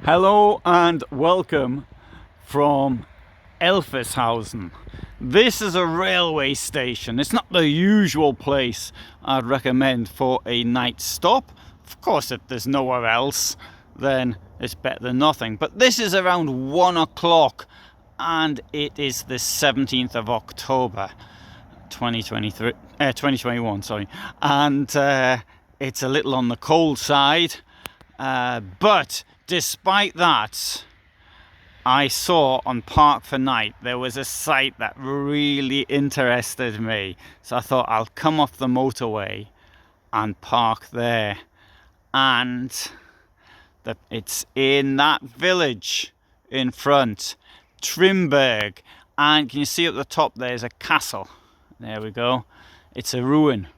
Hello and welcome from Elfershausen. This is a railway station. It's not the usual place I'd recommend for a night stop. Of course, if there's nowhere else, then it's better than nothing. But this is around 1 o'clock and it is the 17th of October 2021, sorry. And it's a little on the cold side, but despite that, I saw on Park for Night there was a site that really interested me. So I thought I'll come off the motorway and park there. And it's in that village in front, Trimburg. And can you see at the top there's a castle? There we go. It's a ruin.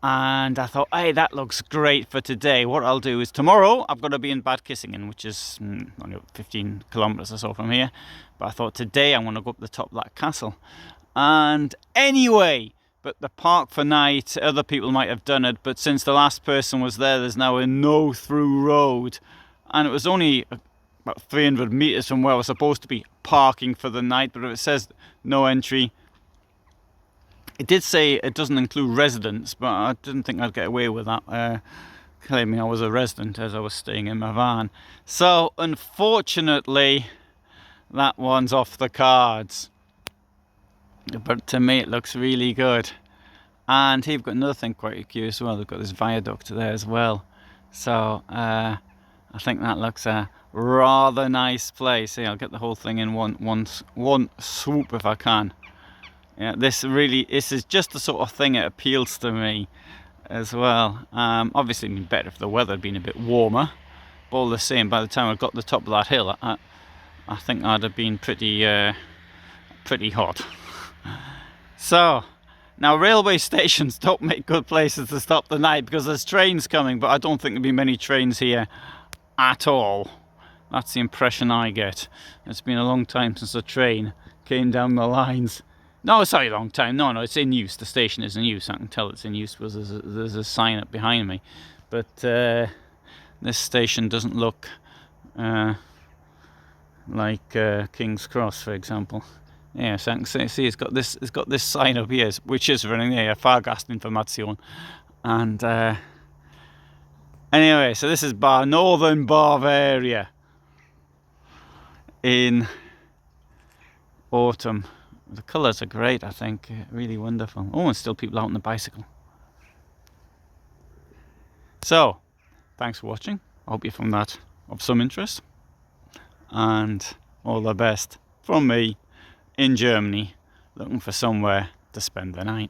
And I thought, hey, that looks great for today. What I'll do is tomorrow I've got to be in Bad Kissingen, which is only 15 kilometers or so from here. But I thought today I'm going to go up the top of that castle. And anyway, but the Park for Night, other people might have done it, but since the last person was there, there's now a no-through road. And it was only about 300 meters from where I was supposed to be parking for the night, but it says no entry. It did say it doesn't include residents, but I didn't think I'd get away with that, claiming I was a resident as I was staying in my van. So, unfortunately, that one's off the cards. But to me, it looks really good. And here we've got another thing quite curious as well. They've got this viaduct there as well. So, I think that looks a rather nice place. Yeah, I'll get the whole thing in one swoop if I can. Yeah, this is just the sort of thing that appeals to me as well. Obviously, it'd been better if the weather had been a bit warmer. But all the same, by the time I got to the top of that hill, I think I'd have been pretty hot. So, now railway stations don't make good places to stop the night because there's trains coming, but I don't think there'll be many trains here at all. That's the impression I get. It's been a long time since a train came down the lines. No, sorry, a long time. No, it's in use. The station is in use. I can tell it's in use because there's a sign up behind me. But this station doesn't look like King's Cross, for example. Yeah, so I can see it's got this sign up here, which is running there, Fahrgastinformation. And anyway, so this is northern Bavaria in autumn. The colours are great, I think, really wonderful. Oh, and still people out on the bicycle. So, thanks for watching. I hope you found that of some interest. And all the best from me in Germany, looking for somewhere to spend the night.